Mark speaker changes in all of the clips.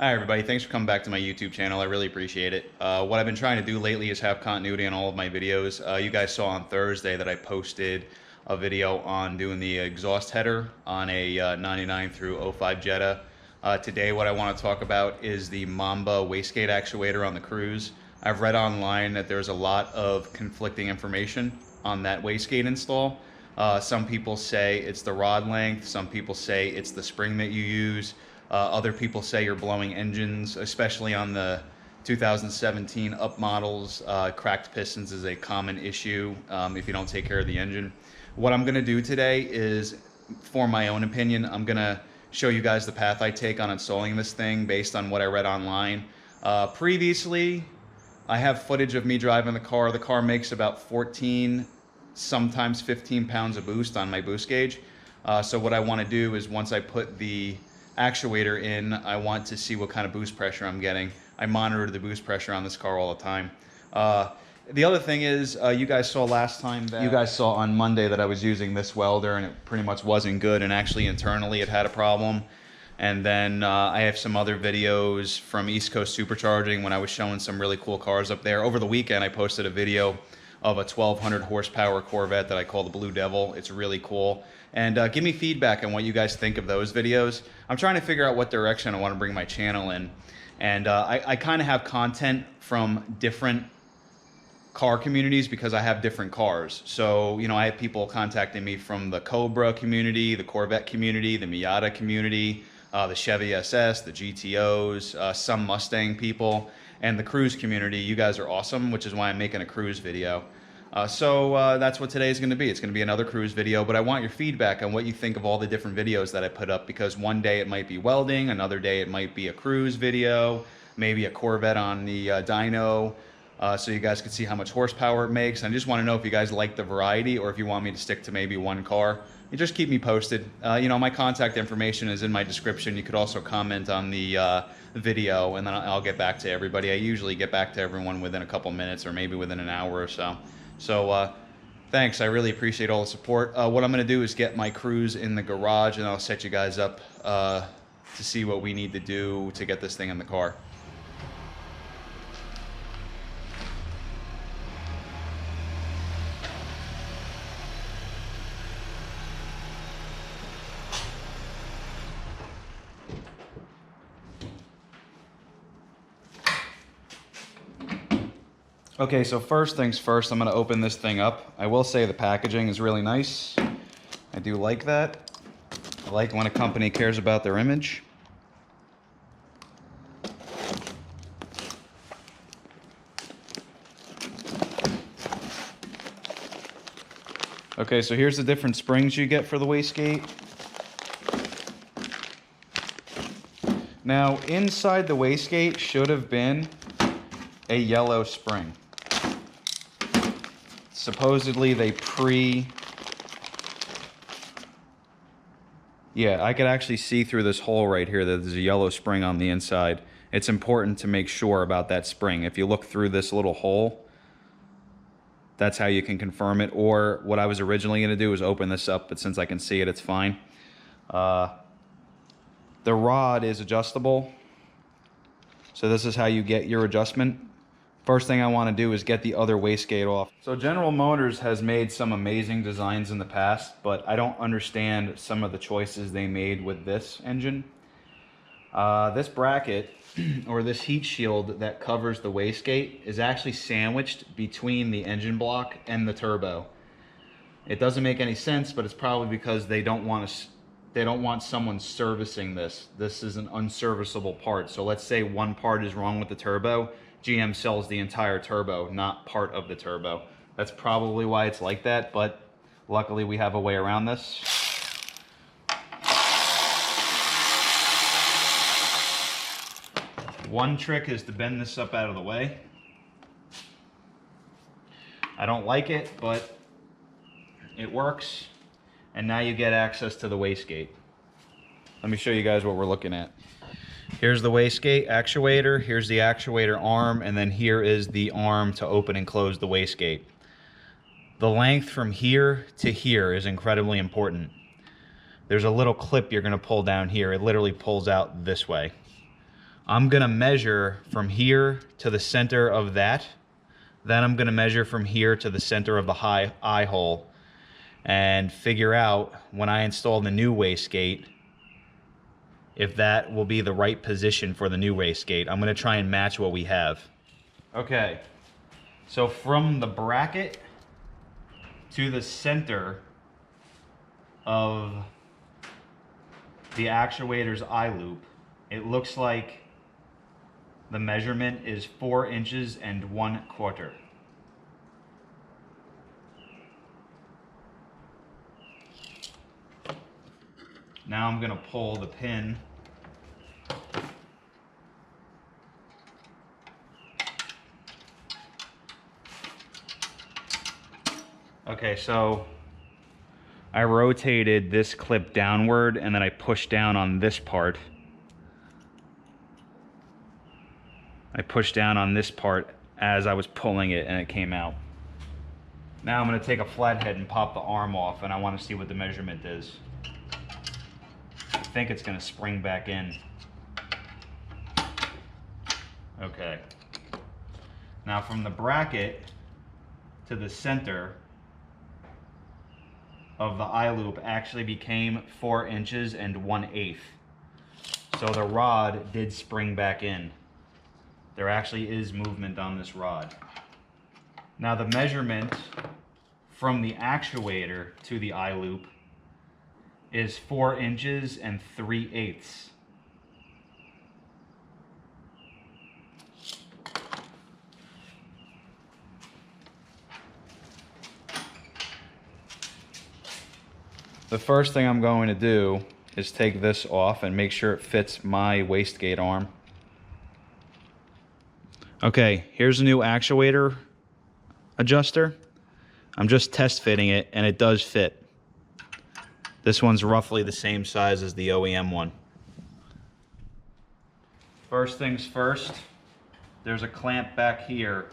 Speaker 1: Hi everybody, thanks for coming back to my YouTube channel. I really appreciate it. What I've been trying to do lately is have continuity on all of my videos. You guys saw on Thursday that I posted a video on doing the exhaust header on a 99 through 05 Jetta. Today what I want to talk about is the Mamba Wastegate actuator on the CRUZE. I've read online that there's a lot of conflicting information on that wastegate install. Some people say it's the rod length, some people say it's the spring that you use. Other people say you're blowing engines, especially on the 2017 up models. Cracked pistons is a common issue if you don't take care of the engine. What I'm going to do today is, for my own opinion, I'm going to show you guys the path I take on installing this thing based on what I read online. Previously, I have footage of me driving the car. The car makes about 14, sometimes 15 pounds of boost on my boost gauge. So what I want to do is, once I put the actuator in, I want to see what kind of boost pressure I'm getting. I monitor the boost pressure on this car all the time. The other thing is, you guys saw last time that you guys saw on Monday that I was using this welder and it pretty much wasn't good, and actually internally it had a problem. And then I have some other videos from East Coast Supercharging when I was showing some really cool cars up there. Over the weekend I posted a video of a 1200 horsepower Corvette that I call the Blue Devil. It's really cool. And give me feedback on what you guys think of those videos. I'm trying to figure out what direction I want to bring my channel in. And I kind of have content from different car communities because I have different cars. So, you know, I have people contacting me from the Cobra community, the Corvette community, the Miata community, the Chevy SS, the GTOs, some Mustang people, and the CRUZE community. You guys are awesome, which is why I'm making a CRUZE video. So that's what today is going to be. It's going to be another CRUZE video, but I want your feedback on what you think of all the different videos that I put up, because one day it might be welding, another day it might be a CRUZE video, maybe a Corvette on the dyno, so you guys can see how much horsepower it makes. I just want to know if you guys like the variety or if you want me to stick to maybe one car. You just keep me posted. You know, my contact information is in my description. You could also comment on the video, and then I'll get back to everybody. I usually get back to everyone within a couple minutes or maybe within an hour or so. So thanks, I really appreciate all the support. What I'm going to do is get my CRUZE in the garage, and I'll set you guys up to see what we need to do to get this thing in the car. Okay, so first things first, I'm going to open this thing up. I will say the packaging is really nice. I do like that. I like when a company cares about their image. Okay, so here's the different springs you get for the wastegate. Now, inside the wastegate should have been a yellow spring. Supposedly they yeah, I could actually see through this hole right here that there's a yellow spring on the inside. It's important to make sure about that spring. If you look through this little hole, that's how you can confirm it. Or what I was originally going to do is open this up, but since I can see it, it's fine. The rod is adjustable. So this is how you get your adjustment. First thing I want to do is get the other wastegate off. So General Motors has made some amazing designs in the past, but I don't understand some of the choices they made with this engine. This bracket, or this heat shield that covers the wastegate, is actually sandwiched between the engine block and the turbo. It doesn't make any sense, but it's probably because they don't want someone servicing this. This is an unserviceable part. So let's say one part is wrong with the turbo. GM sells the entire turbo, not part of the turbo. That's probably why it's like that, but luckily we have a way around this. One trick is to bend this up out of the way. I don't like it, but it works. And now you get access to the wastegate. Let me show you guys what we're looking at. Here's the wastegate actuator, here's the actuator arm, and then here is the arm to open and close the wastegate. The length from here to here is incredibly important. There's a little clip you're going to pull down here. It literally pulls out this way. I'm gonna measure from here to the center of that. Then I'm gonna measure from here to the center of the eye hole and figure out when I install the new wastegate if that will be the right position for the new wastegate. I'm gonna try and match what we have. Okay, so from the bracket to the center of the actuator's eye loop, it looks like the measurement is 4 inches and 1/4. Now I'm gonna pull the pin. Okay, so I rotated this clip downward and then I pushed down on this part. I pushed down on this part as I was pulling it and it came out. Now I'm going to take a flathead and pop the arm off, and I want to see what the measurement is. I think it's going to spring back in. Okay. Now from the bracket to the center of the eye loop actually became 4 inches and 1/8. So the rod did spring back in. There actually is movement on this rod. Now the measurement from the actuator to the eye loop is 4 inches and 3/8. The first thing I'm going to do is take this off and make sure it fits my wastegate arm. Okay, here's a new actuator adjuster. I'm just test fitting it and it does fit. This one's roughly the same size as the OEM one. First things first, there's a clamp back here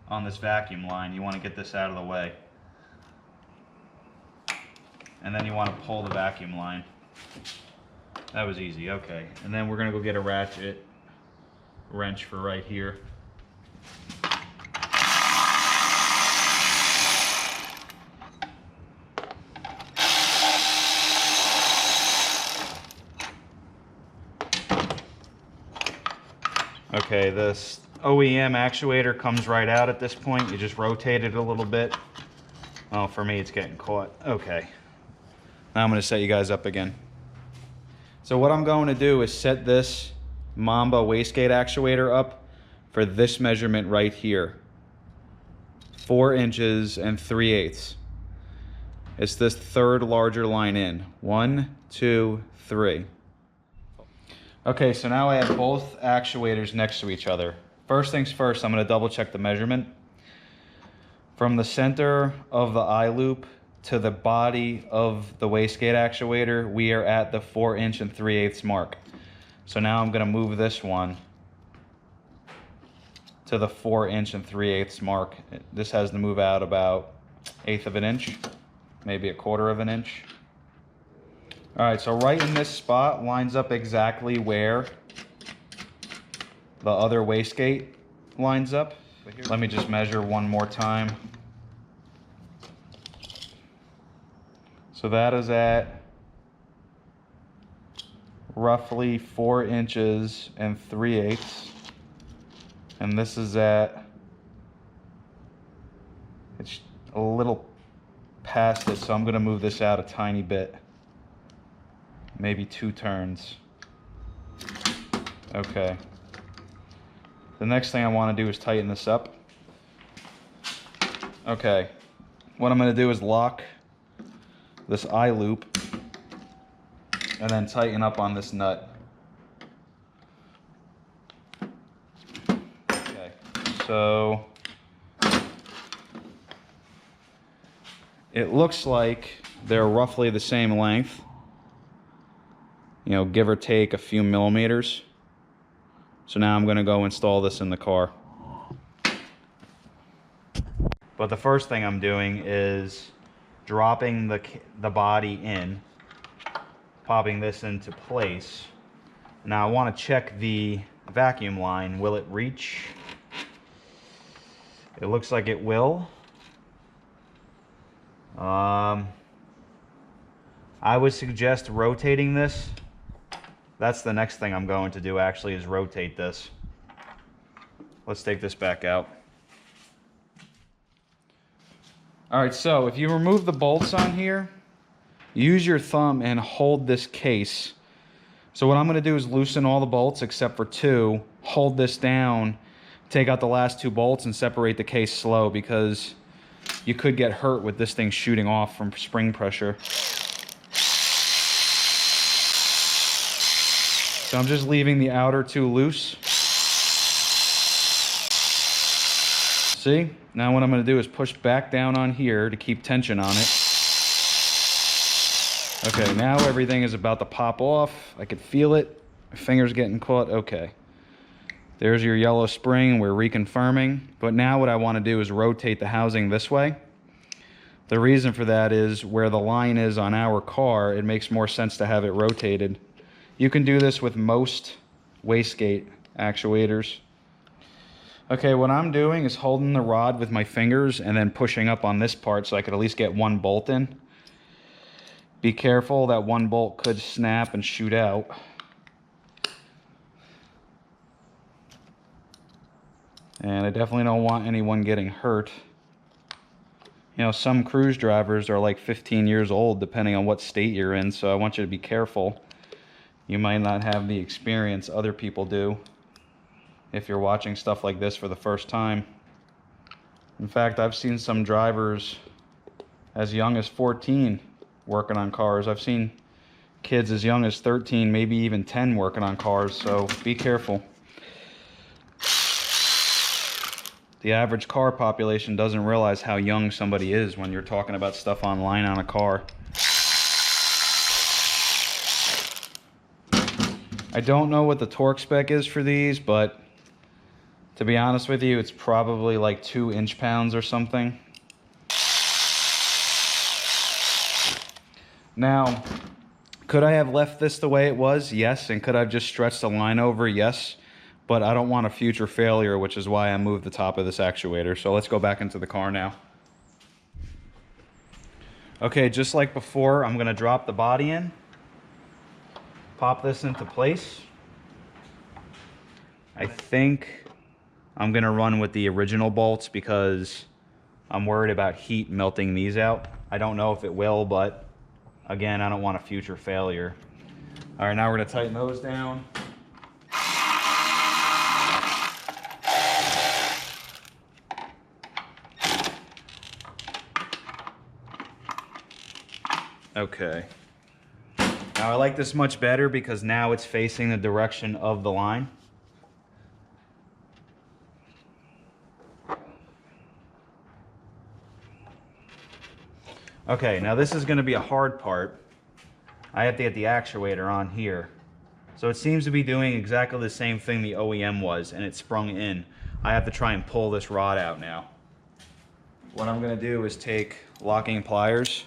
Speaker 1: on this vacuum line. You want to get this out of the way. And then you want to pull the vacuum line. That was easy, okay. And then we're gonna go get a ratchet wrench for right here. Okay, this OEM actuator comes right out at this point. You just rotate it a little bit. Oh, for me it's getting caught. Okay. Now I'm going to set you guys up again. So what I'm going to do is set this Mamba wastegate actuator up for this measurement right here. 4 inches and 3/8. It's this third larger line in. 1, 2, 3. Okay, so now I have both actuators next to each other. First things first, I'm going to double check the measurement. From the center of the eye loop to the body of the wastegate actuator, we are at the 4 inch and 3/8 mark. So now I'm going to move this one to the 4 inch and 3/8 mark. This has to move out about 1/8 of an inch, maybe 1/4 of an inch. All right, so right in this spot lines up exactly where the other wastegate lines up. Let me just measure one more time. So that is at roughly 4 inches and 3/8. And this is at, it's a little past it, so I'm gonna move this out a tiny bit. Maybe 2 turns. Okay. The next thing I want to do is tighten this up. Okay. What I'm going to do is lock this eye loop and then tighten up on this nut. Okay. So it looks like they're roughly the same length. You know, give or take a few millimeters. So now I'm going to go install this in the car. But the first thing I'm doing is dropping the body in, popping this into place. Now I want to check the vacuum line. Will it reach? It looks like it will. I would suggest rotating this. That's the next thing I'm going to do, actually, is rotate this. Let's take this back out. All right, so if you remove the bolts on here, use your thumb and hold this case. So what I'm going to do is loosen all the bolts except for two, hold this down, take out the last two bolts and separate the case slow, because you could get hurt with this thing shooting off from spring pressure. So I'm just leaving the outer two loose. See? Now what I'm going to do is push back down on here to keep tension on it. Okay, now everything is about to pop off. I could feel it. My finger's getting caught. Okay. There's your yellow spring. We're reconfirming. But now what I want to do is rotate the housing this way. The reason for that is where the line is on our car, it makes more sense to have it rotated. You can do this with most wastegate actuators. Okay, what I'm doing is holding the rod with my fingers and then pushing up on this part so I could at least get one bolt in. Be careful, that one bolt could snap and shoot out. And I definitely don't want anyone getting hurt. You know, some cruise drivers are like 15 years old depending on what state you're in, so I want you to be careful. You might not have the experience other people do if you're watching stuff like this for the first time. In fact, I've seen some drivers as young as 14 working on cars. I've seen kids as young as 13, maybe even 10 working on cars, so be careful. The average car population doesn't realize how young somebody is when you're talking about stuff online on a car. I don't know what the torque spec is for these, but to be honest with you, it's probably like 2 inch-pounds or something. Now, could I have left this the way it was? Yes. And could I have just stretched the line over? Yes. But I don't want a future failure, which is why I moved the top of this actuator. So let's go back into the car now. Okay, just like before, I'm going to drop the body in, pop this into place. I think I'm going to run with the original bolts because I'm worried about heat melting these out. I don't know if it will, but again, I don't want a future failure. All right, now we're going to tighten those down. Okay. Now I like this much better because now it's facing the direction of the line. Okay, now this is going to be a hard part. I have to get the actuator on here. So it seems to be doing exactly the same thing the OEM was, and it sprung in. I have to try and pull this rod out now. What I'm going to do is take locking pliers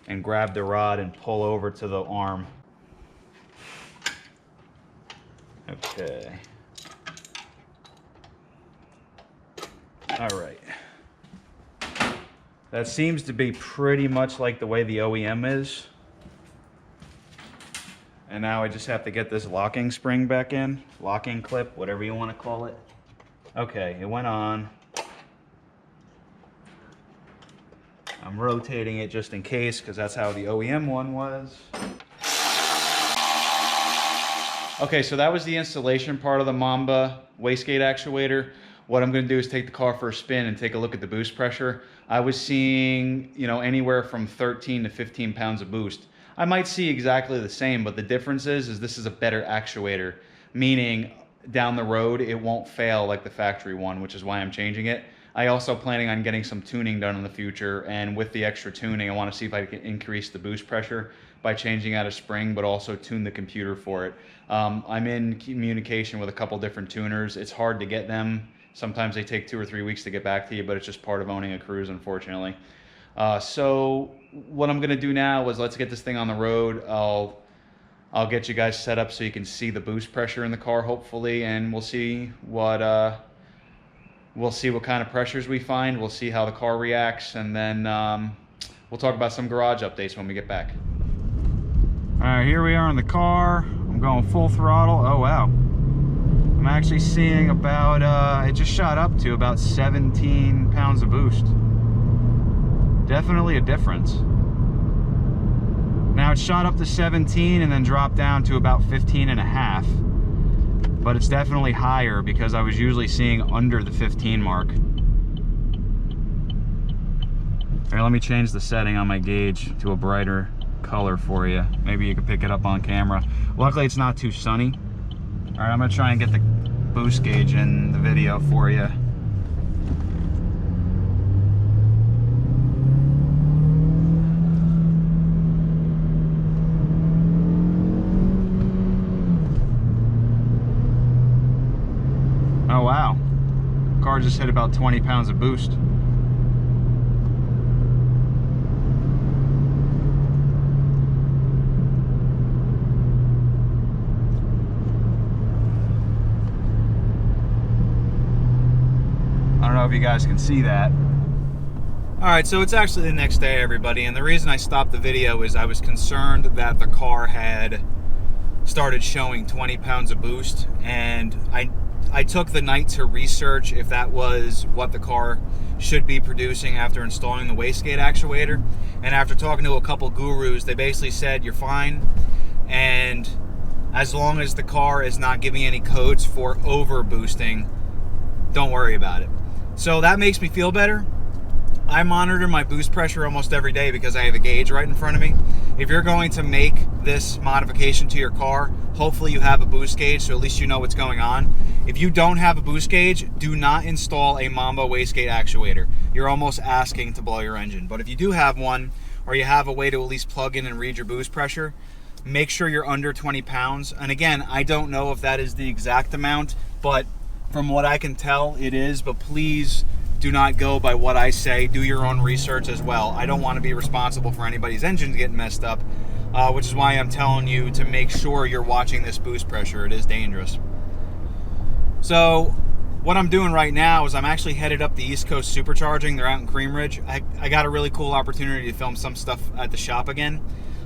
Speaker 1: and grab the rod and pull over to the arm. Okay. All right. That seems to be pretty much like the way the OEM is. And now I just have to get this locking spring back in, locking clip, whatever you want to call it. Okay, it went on. I'm rotating it just in case because that's how the OEM one was. Okay, so that was the installation part of the Mamba wastegate actuator. What I'm going to do is take the car for a spin and take a look at the boost pressure. I was seeing, you know, anywhere from 13 to 15 pounds of boost. I might see exactly the same, but the difference is this is a better actuator, meaning down the road it won't fail like the factory one, which is why I'm changing it. I also planning on getting some tuning done in the future, and with the extra tuning, I want to see if I can increase the boost pressure by changing out a spring, but also tune the computer for it. I'm in communication with a couple different tuners. It's hard to get them. Sometimes they take 2 or 3 weeks to get back to you, but it's just part of owning a Cruise, unfortunately. So what I'm going to do now is let's get this thing on the road. I'll I'll get you guys set up so you can see the boost pressure in the car, hopefully, and we'll see what kind of pressures we find. We'll see how the car reacts, and then we'll talk about some garage updates when we get back. All right, here we are in the car. I'm going full throttle. Oh wow, I'm actually seeing about it just shot up to about 17 pounds of boost. Definitely a difference. Now it shot up to 17 and then dropped down to about 15 and a half, but it's definitely higher because I was usually seeing under the 15 mark. Here, let me change the setting on my gauge to a brighter color for you. Maybe you can pick it up on camera. Luckily it's not too sunny. All right, I'm gonna try and get the boost gauge in the video for you. Oh wow, car just hit about 20 pounds of boost. I don't know if you guys can see that. All right, so it's actually the next day, everybody, and the reason I stopped the video is I was concerned that the car had started showing 20 pounds of boost, and I took the night to research if that was what the car should be producing after installing the wastegate actuator. And after talking to a couple gurus, they basically said you're fine, and as long as the car is not giving any codes for over boosting, don't worry about it. So that makes me feel better. I monitor my boost pressure almost every day because I have a gauge right in front of me. If you're going to make this modification to your car, hopefully you have a boost gauge, so at least you know what's going on. If you don't have a boost gauge, do not install a Mamba Wastegate actuator. You're almost asking to blow your engine. But if you do have one, or you have a way to at least plug in and read your boost pressure, make sure you're under 20 pounds. And again, I don't know if that is the exact amount, but from what I can tell, it is. But please do not go by what I say. Do your own research as well. I don't want to be responsible for anybody's engines getting messed up, which is why I'm telling you to make sure you're watching this boost pressure. It is dangerous. So what I'm doing right now is I'm actually headed up the East Coast Supercharging. They're out in Cream Ridge. I got a really cool opportunity to film some stuff at the shop again.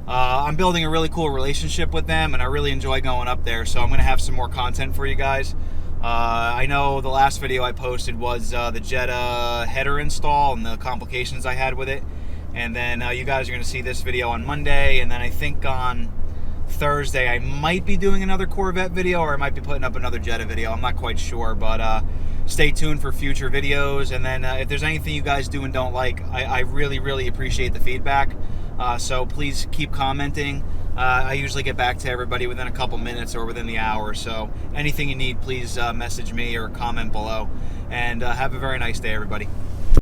Speaker 1: I'm building a really cool relationship with them, and I really enjoy going up there, so I'm going to have some more content for you guys. I know the last video I posted was the Jetta header install and the complications I had with it. And then you guys are going to see this video on Monday. And then I think on Thursday I might be doing another Corvette video, or I might be putting up another Jetta video. I'm not quite sure, but stay tuned for future videos. And then if there's anything you guys do and don't like, I really, really appreciate the feedback. So please keep commenting. I usually get back to everybody within a couple minutes or within the hour. So anything you need, please message me or comment below. And have a very nice day, everybody.